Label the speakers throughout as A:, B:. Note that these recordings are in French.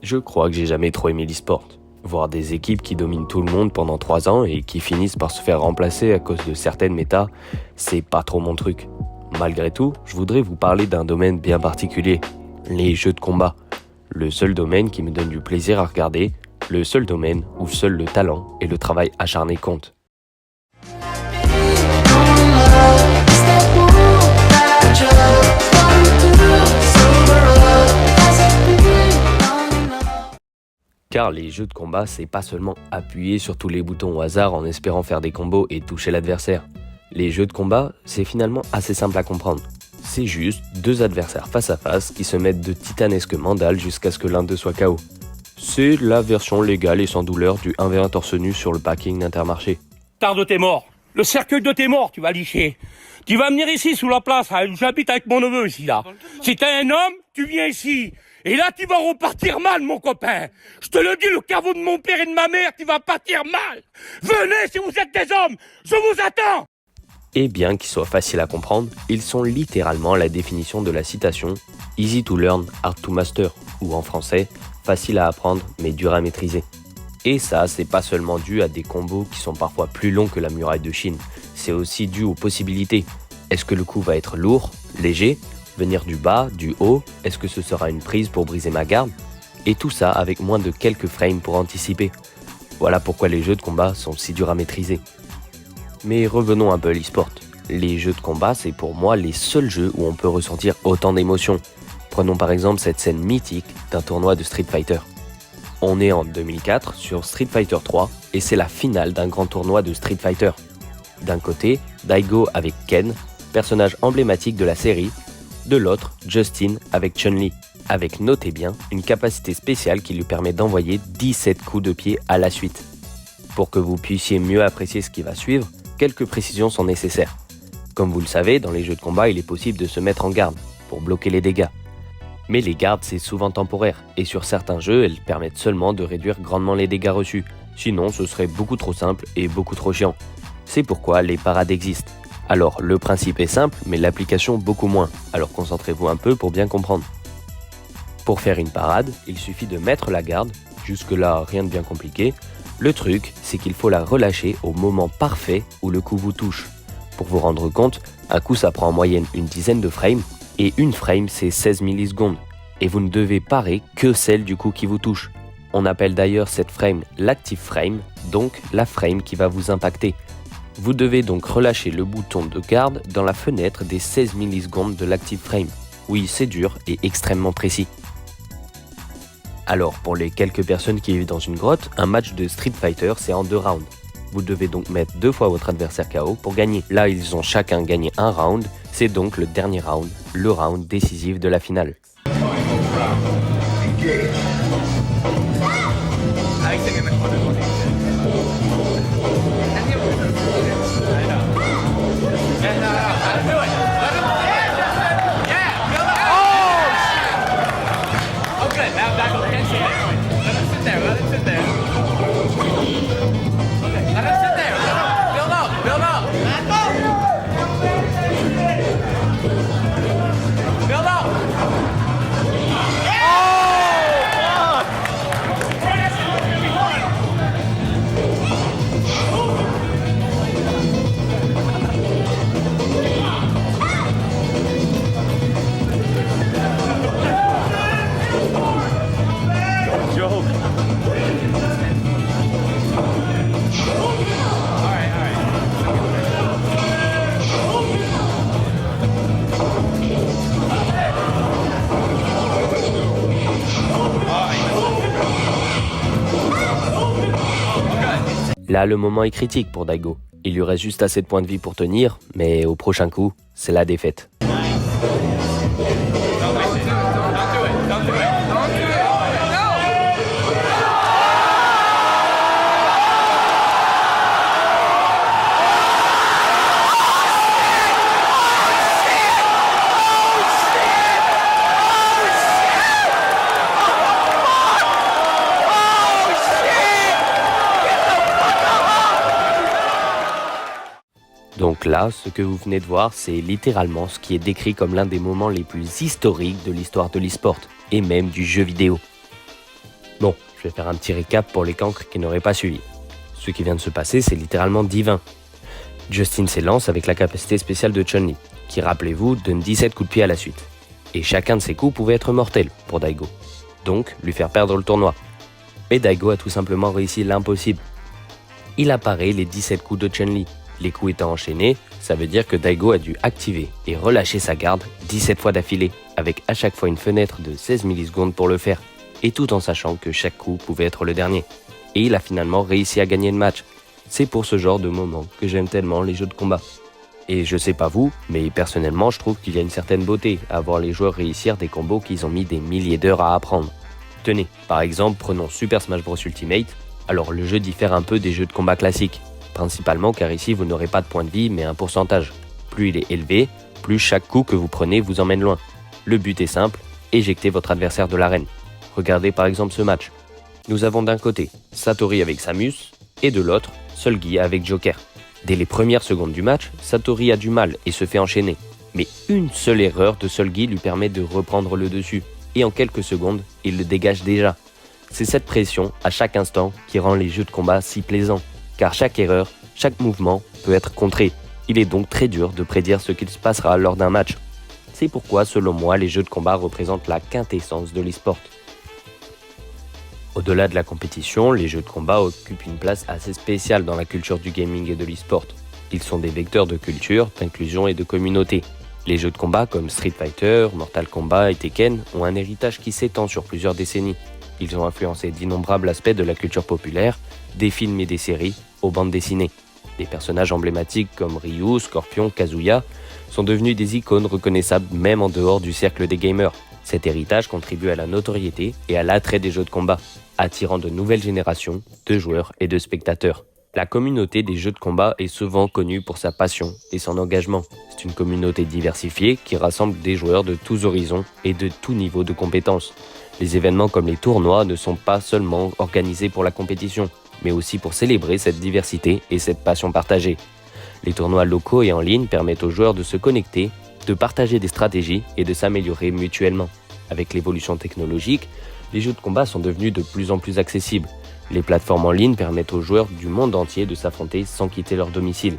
A: Je crois que j'ai jamais trop aimé l'e-sport. Voir des équipes qui dominent tout le monde pendant 3 ans et qui finissent par se faire remplacer à cause de certaines méta, c'est pas trop mon truc. Malgré tout, je voudrais vous parler d'un domaine bien particulier, les jeux de combat. Le seul domaine qui me donne du plaisir à regarder, le seul domaine où seul le talent et le travail acharné comptent. Car les jeux de combat, c'est pas seulement appuyer sur tous les boutons au hasard en espérant faire des combos et toucher l'adversaire. Les jeux de combat, c'est finalement assez simple à comprendre. C'est juste 2 adversaires face à face qui se mettent de titanesques mandales jusqu'à ce que l'un d'eux soit KO. C'est la version légale et sans douleur du 1v1 torse nu sur le parking d'Intermarché.
B: Tard de tes morts, le cercueil de tes morts, tu vas licher. Tu vas venir ici sous la place, hein, j'habite avec mon neveu ici là. Si t'es un homme, tu viens ici. Et là, tu vas repartir mal, mon copain. Je te le dis, le caveau de mon père et de ma mère, tu vas partir mal. Venez si vous êtes des hommes, je vous attends.
A: Et bien qu'ils soient faciles à comprendre, ils sont littéralement la définition de la citation « Easy to learn, hard to master » ou en français « Facile à apprendre, mais dur à maîtriser ». Et ça, c'est pas seulement dû à des combos qui sont parfois plus longs que la muraille de Chine, c'est aussi dû aux possibilités. Est-ce que le coup va être lourd, léger, venir du bas, du haut, est-ce que ce sera une prise pour briser ma garde? Et tout ça avec moins de quelques frames pour anticiper. Voilà pourquoi les jeux de combat sont si durs à maîtriser. Mais revenons un peu à l'e-sport. Les jeux de combat, c'est pour moi les seuls jeux où on peut ressentir autant d'émotions. Prenons par exemple cette scène mythique d'un tournoi de Street Fighter. On est en 2004 sur Street Fighter 3 et c'est la finale d'un grand tournoi de Street Fighter. D'un côté, Daigo avec Ken, personnage emblématique de la série. De l'autre, Justin avec Chun-Li, avec, notez bien, une capacité spéciale qui lui permet d'envoyer 17 coups de pied à la suite. Pour que vous puissiez mieux apprécier ce qui va suivre, quelques précisions sont nécessaires. Comme vous le savez, dans les jeux de combat, il est possible de se mettre en garde, pour bloquer les dégâts. Mais les gardes, c'est souvent temporaire, et sur certains jeux, elles permettent seulement de réduire grandement les dégâts reçus. Sinon, ce serait beaucoup trop simple et beaucoup trop chiant. C'est pourquoi les parades existent. Alors, le principe est simple, mais l'application beaucoup moins. Alors concentrez-vous un peu pour bien comprendre. Pour faire une parade, il suffit de mettre la garde. Jusque-là, rien de bien compliqué. Le truc, c'est qu'il faut la relâcher au moment parfait où le coup vous touche. Pour vous rendre compte, un coup ça prend en moyenne une dizaine de frames, et une frame c'est 16 millisecondes. Et vous ne devez parer que celle du coup qui vous touche. On appelle d'ailleurs cette frame l'active frame, donc la frame qui va vous impacter. Vous devez donc relâcher le bouton de garde dans la fenêtre des 16 millisecondes de l'active frame. Oui, c'est dur et extrêmement précis. Alors, pour les quelques personnes qui vivent dans une grotte, un match de Street Fighter, c'est en 2 rounds. Vous devez donc mettre 2 fois votre adversaire KO pour gagner. Là, ils ont chacun gagné un round, c'est donc le dernier round, le round décisif de la finale. Là, le moment est critique pour Daigo. Il lui reste juste assez de points de vie pour tenir, mais au prochain coup, c'est la défaite. Donc là, ce que vous venez de voir, c'est littéralement ce qui est décrit comme l'un des moments les plus historiques de l'histoire de l'e-sport, et même du jeu vidéo. Bon, je vais faire un petit récap pour les cancres qui n'auraient pas suivi. Ce qui vient de se passer, c'est littéralement divin. Justin s'élance avec la capacité spéciale de Chun-Li, qui, rappelez-vous, donne 17 coups de pied à la suite. Et chacun de ces coups pouvait être mortel pour Daigo, donc lui faire perdre le tournoi. Mais Daigo a tout simplement réussi l'impossible. Il apparaît les 17 coups de Chun-Li. Les coups étant enchaînés, ça veut dire que Daigo a dû activer et relâcher sa garde 17 fois d'affilée, avec à chaque fois une fenêtre de 16 millisecondes pour le faire, et tout en sachant que chaque coup pouvait être le dernier. Et il a finalement réussi à gagner le match. C'est pour ce genre de moment que j'aime tellement les jeux de combat. Et je sais pas vous, mais personnellement je trouve qu'il y a une certaine beauté à voir les joueurs réussir des combos qu'ils ont mis des milliers d'heures à apprendre. Tenez, par exemple, prenons Super Smash Bros Ultimate. Alors le jeu diffère un peu des jeux de combat classiques, principalement car ici vous n'aurez pas de points de vie mais un pourcentage. Plus il est élevé, plus chaque coup que vous prenez vous emmène loin. Le but est simple, éjectez votre adversaire de l'arène. Regardez par exemple ce match. Nous avons d'un côté Satori avec Samus et de l'autre Seulgi avec Joker. Dès les premières secondes du match, Satori a du mal et se fait enchaîner. Mais une seule erreur de Seulgi lui permet de reprendre le dessus. Et en quelques secondes, il le dégage déjà. C'est cette pression à chaque instant qui rend les jeux de combat si plaisants. Car chaque erreur, chaque mouvement peut être contré. Il est donc très dur de prédire ce qu'il se passera lors d'un match. C'est pourquoi, selon moi, les jeux de combat représentent la quintessence de l'e-sport. Au-delà de la compétition, les jeux de combat occupent une place assez spéciale dans la culture du gaming et de l'e-sport. Ils sont des vecteurs de culture, d'inclusion et de communauté. Les jeux de combat comme Street Fighter, Mortal Kombat et Tekken ont un héritage qui s'étend sur plusieurs décennies. Ils ont influencé d'innombrables aspects de la culture populaire, des films et des séries, aux bandes dessinées. Des personnages emblématiques comme Ryu, Scorpion, Kazuya sont devenus des icônes reconnaissables même en dehors du cercle des gamers. Cet héritage contribue à la notoriété et à l'attrait des jeux de combat, attirant de nouvelles générations de joueurs et de spectateurs. La communauté des jeux de combat est souvent connue pour sa passion et son engagement. C'est une communauté diversifiée qui rassemble des joueurs de tous horizons et de tous niveaux de compétences. Les événements comme les tournois ne sont pas seulement organisés pour la compétition, mais aussi pour célébrer cette diversité et cette passion partagée. Les tournois locaux et en ligne permettent aux joueurs de se connecter, de partager des stratégies et de s'améliorer mutuellement. Avec l'évolution technologique, les jeux de combat sont devenus de plus en plus accessibles. Les plateformes en ligne permettent aux joueurs du monde entier de s'affronter sans quitter leur domicile.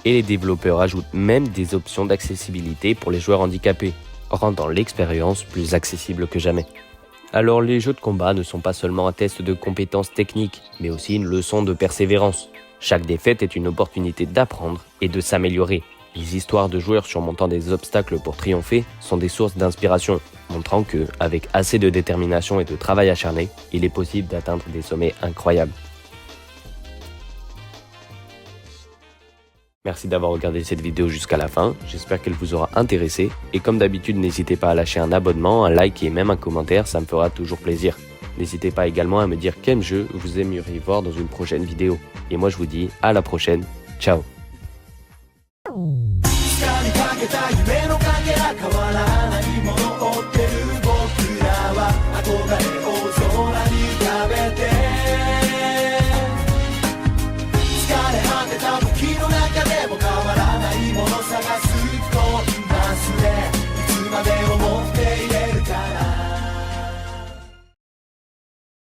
A: Et les développeurs ajoutent même des options d'accessibilité pour les joueurs handicapés, rendant l'expérience plus accessible que jamais. Alors les jeux de combat ne sont pas seulement un test de compétences techniques, mais aussi une leçon de persévérance. Chaque défaite est une opportunité d'apprendre et de s'améliorer. Les histoires de joueurs surmontant des obstacles pour triompher sont des sources d'inspiration, montrant que, avec assez de détermination et de travail acharné, il est possible d'atteindre des sommets incroyables. Merci d'avoir regardé cette vidéo jusqu'à la fin, j'espère qu'elle vous aura intéressé, et comme d'habitude n'hésitez pas à lâcher un abonnement, un like et même un commentaire, ça me fera toujours plaisir. N'hésitez pas également à me dire quel jeu vous aimeriez voir dans une prochaine vidéo. Et moi je vous dis à la prochaine, ciao.
C: 「疲れ果てた時の中でも変わらないもの探す」